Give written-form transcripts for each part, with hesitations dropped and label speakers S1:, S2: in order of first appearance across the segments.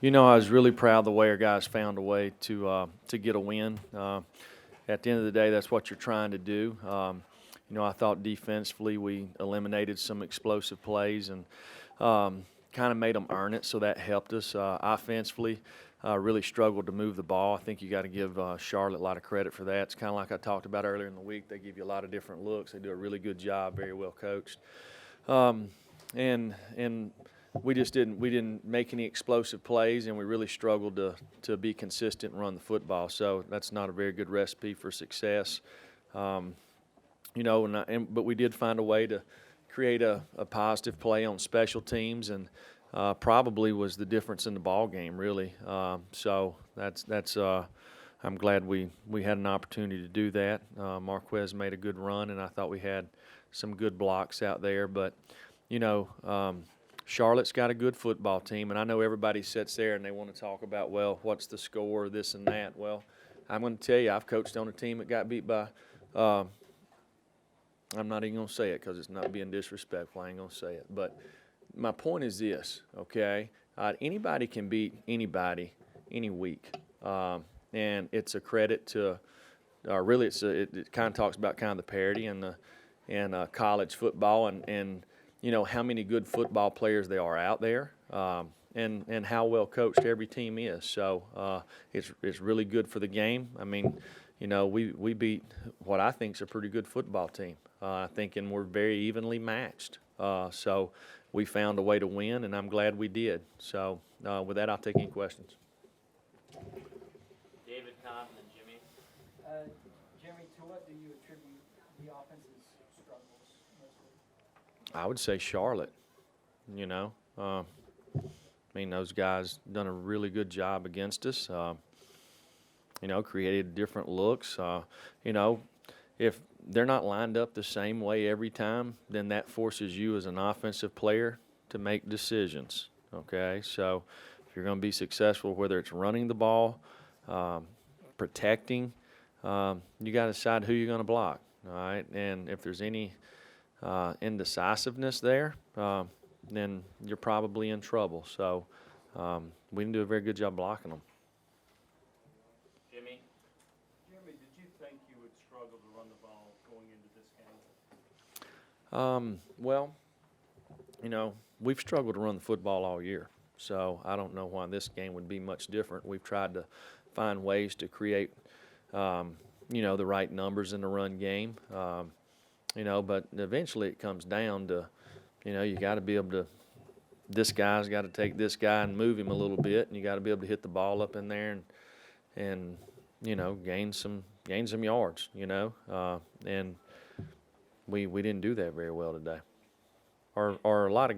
S1: I was really proud of the way our guys found a way to get a win. At the end of the day, that's what you're trying to do. I thought defensively we eliminated some explosive plays and kind of made them earn it, so that helped us. Offensively, really struggled to move the ball. I think you got to give Charlotte a lot of credit for that. It's kind of like I talked about earlier in the week. They give you a lot of different looks. They do a really good job, very well coached. And we just didn't make any explosive plays, and we really struggled to be consistent and run the football. So that's not a very good recipe for success. But we did find a way to create a positive play on special teams, and probably was the difference in the ball game, really. So that's I'm glad we had an opportunity to do that. Marquez made a good run, and I thought we had some good blocks out there. But Charlotte's got a good football team, and I know everybody sits there and they want to talk about, well, what's the score, this and that. Well, I'm going to tell you, I've coached on a team that got beat by I'm not even going to say it because it's not being disrespectful. I ain't going to say it. But my point is this, okay? Anybody can beat anybody any week. And it's a credit to really it kind of talks about kind of the parity and college football and how many good football players there are out there, and how well coached every team is. So it's really good for the game. I mean, we beat what I think is a pretty good football team. I think, and we're very evenly matched. So we found a way to win, and I'm glad we did. So with that, I'll take any questions.
S2: David, Tom, and Jimmy.
S3: Jimmy, to what do you attribute the offense's struggles mostly?
S1: I would say Charlotte. Those guys done a really good job against us. Created different looks. If they're not lined up the same way every time, then that forces you as an offensive player to make decisions, okay? So if you're going to be successful, whether it's running the ball, protecting, you got to decide who you're going to block, all right? And if there's any indecisiveness there, then you're probably in trouble. So we didn't do a very good job blocking them.
S2: Jimmy.
S4: Jimmy, did you think you would struggle to run the ball going into this game?
S1: We've struggled to run the football all year, so I don't know why this game would be much different. We've tried to find ways to create, the right numbers in the run game, but eventually it comes down to, you got to be able to, this guy's got to take this guy and move him a little bit, and you got to be able to hit the ball up in there and gain some yards, and we didn't do that very well today. Or a lot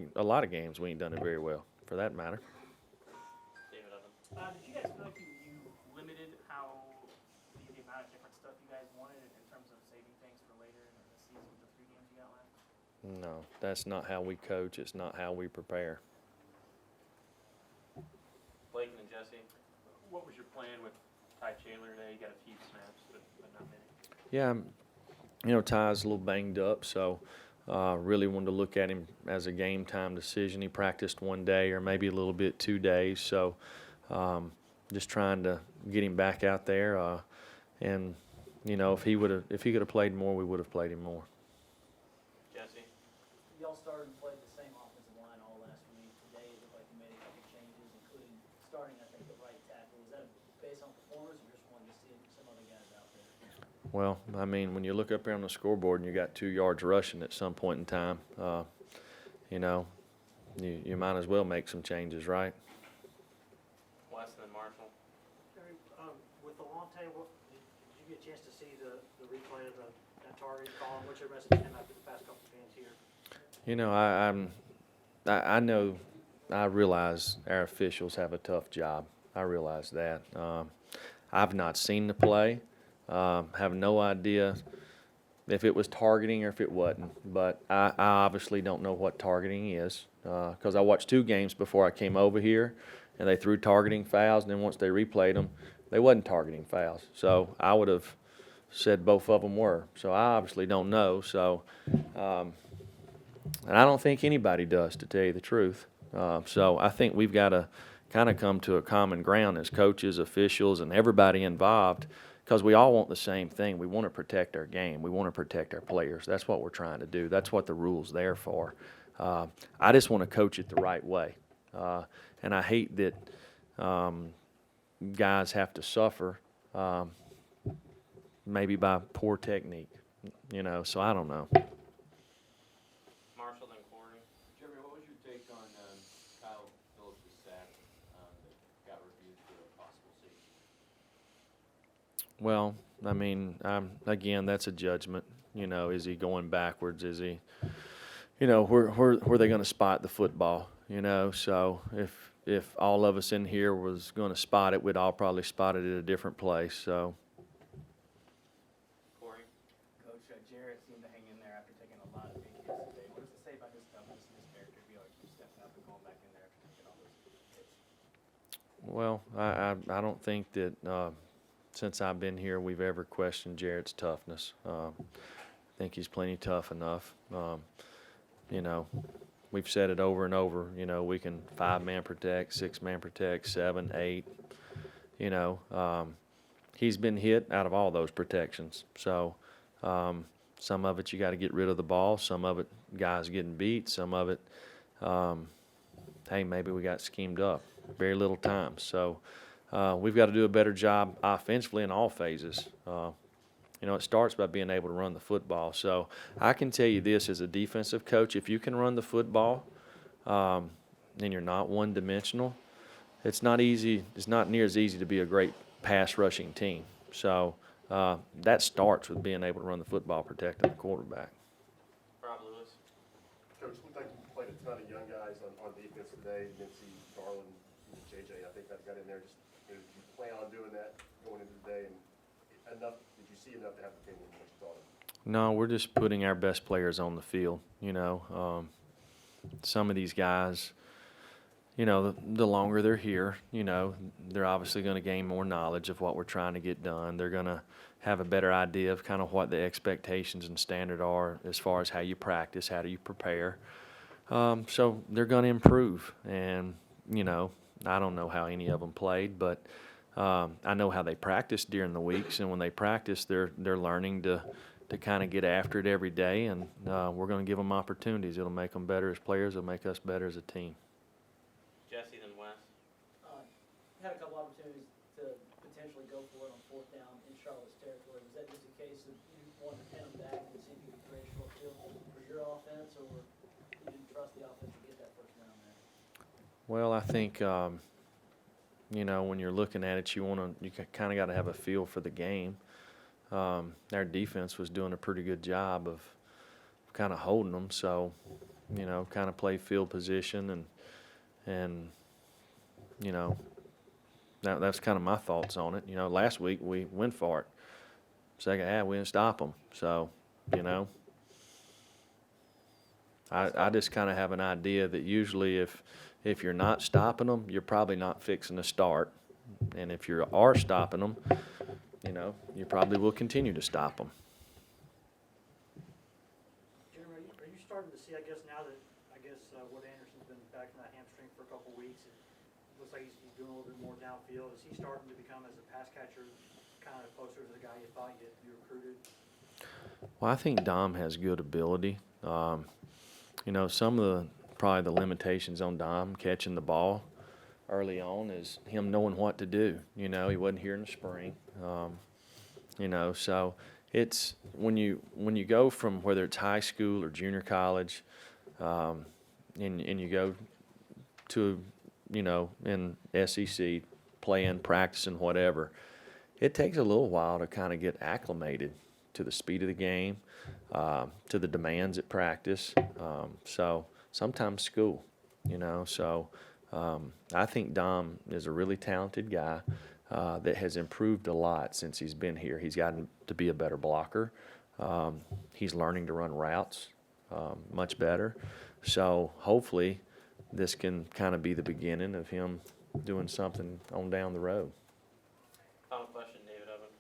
S1: of games we ain't done it very well, for that matter.
S2: David Evans.
S3: Did you guys feel like you limited the amount of different stuff you guys wanted in terms of saving things for later in the season with the 3 games you got left?
S1: No, that's not how we coach. It's not how we prepare.
S2: Blake and Jesse.
S4: What was your plan with Ty Chandler today? You got a few snaps, but not many.
S1: Yeah, Ty's a little banged up, so really wanted to look at him as a game time decision. He practiced 1 day or maybe a little bit 2 days, so just trying to get him back out there. And if he could have played more, we would have played him more.
S2: Jesse.
S3: Y'all started and played the same offensive line all last week. Today it looked like you made a couple changes, including starting, I think, the right tackle. Was that based on performance, or just wanted to see some other guys out there?
S1: Well, when you look up here on the scoreboard and you got 2 yards rushing at some point in time, you might as well make some changes, right?
S2: Weston and Marshall.
S5: Jerry, with the long table, did you get a chance to see the replay of that target call? What's your message to him after the past couple of games here?
S1: I know, I realize our officials have a tough job. I realize that. I've not seen the play. Have no idea if it was targeting or if it wasn't. But I obviously don't know what targeting is because I watched 2 games before I came over here, and they threw targeting fouls, and then once they replayed them, they wasn't targeting fouls. So I would have said both of them were. So I obviously don't know. So, and I don't think anybody does, to tell you the truth. So I think we've got to kind of come to a common ground as coaches, officials, and everybody involved, because we all want the same thing. We want to protect our game. We want to protect our players. That's what we're trying to do. That's what the rule's there for. I just want to coach it the right way. And I hate that guys have to suffer maybe by poor technique, so I don't know.
S2: Marshall, then Corey.
S6: Jeremy, what was your take on Kyle Phillips' sack that got reviewed for a possible safety?
S1: Well, I mean, again, that's a judgment. Is he going backwards? Is he, where are they going to spot the football? So if all of us in here was going to spot it, we'd all probably spot it at a different place. So.
S2: Corey.
S7: Coach, Jarrett seemed to hang in there after taking a lot of big hits today. What does it say about his toughness and his character to be able to keep stepping up and going back in there after taking all those hits?
S1: Well, I don't think that since I've been here we've ever questioned Jarrett's toughness. I think he's plenty tough enough. We've said it over and over. We can 5-man protect, 6-man protect, 7, 8. He's been hit out of all those protections. So some of it you got to get rid of the ball. Some of it guys getting beat. Some of it, hey, maybe we got schemed up. Very little time. So we've got to do a better job offensively in all phases. It starts by being able to run the football. So I can tell you this as a defensive coach, if you can run the football and you're not one-dimensional, it's not easy. It's not near as easy to be a great pass-rushing team. So that starts with being able to run the football, protecting the quarterback.
S2: Rob Lewis.
S8: Coach, it looked like you played a ton of young guys on defense today. You didn't see Garland, JJ, I think that got in there. Just, did you plan on doing that going into the day? And enough? Did you see enough to have the opinion of what you thought of?
S1: No, we're just putting our best players on the field. Some of these guys, the longer they're here, they're obviously going to gain more knowledge of what we're trying to get done. They're going to have a better idea of kind of what the expectations and standard are as far as how you practice, how do you prepare. So they're going to improve. And, I don't know how any of them played, but I know how they practice during the weeks. And when they practice, they're learning to kind of get after it every day. And we're going to give them opportunities. It'll make them better as players. It'll make us better as a team.
S2: Jesse, then Wes.
S3: Had a couple opportunities to potentially go for it on 4th down in Charlotte's territory. Was that just a case of you wanted to pin them back and see if you could create a short field for your offense, or you didn't trust the offense to get that first down there?
S1: Well, I think, when you're looking at it, you kind of got to have a feel for the game. Our defense was doing a pretty good job of kind of holding them. So, kind of play field position and that's kind of my thoughts on it. Last week we went for it. Second half we didn't stop them. So, I just kind of have an idea that usually if you're not stopping them, you're probably not fixing to start. And if you are stopping them, you probably will continue to stop them.
S5: Jeremy, are you starting to see, I guess, now that, Wood Anderson's been back from that hamstring for a couple of weeks, it looks like he's doing a little bit more downfield. Is he starting to become, as a pass catcher, kind of closer to the guy you thought you recruited?
S1: Well, I think Dom has good ability. Some of probably the limitations on Dom catching the ball early on is him knowing what to do. He wasn't here in the spring. So it's when you go from whether it's high school or junior college, and you go to in SEC playing, practicing, whatever, it takes a little while to kind of get acclimated to the speed of the game, to the demands at practice. So sometimes school, So I think Dom is a really talented guy that has improved a lot since he's been here. He's gotten to be a better blocker. He's learning to run routes much better. So hopefully this can kind of be the beginning of him doing something on down the road.
S2: Final question, David Oven.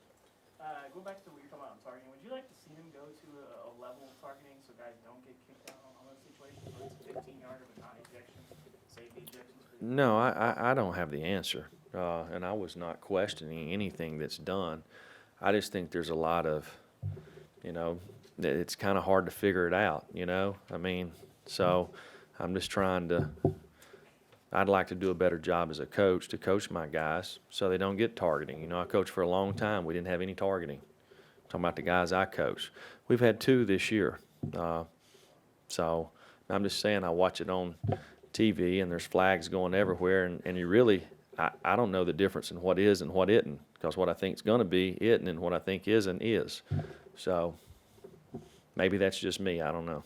S7: Go back to what you're talking about on targeting. Would you like to see him go to a level of targeting so guys don't get kicked out on those situations where it's a 15-yarder but not ejections, safety ejections for the
S1: No, I don't have the answer, and I was not questioning anything that's done. I just think there's a lot of, that it's kind of hard to figure it out, I mean, so I'm just trying to, I'd like to do a better job as a coach to coach my guys so they don't get targeting. I coached for a long time. We didn't have any targeting. I'm talking about the guys I coach. We've had 2 this year. So I'm just saying I watch it on TV and there's flags going everywhere, and you really, I don't know the difference in what is and what isn't, because what I think is going to be isn't, and what I think isn't is. So maybe that's just me. I don't know.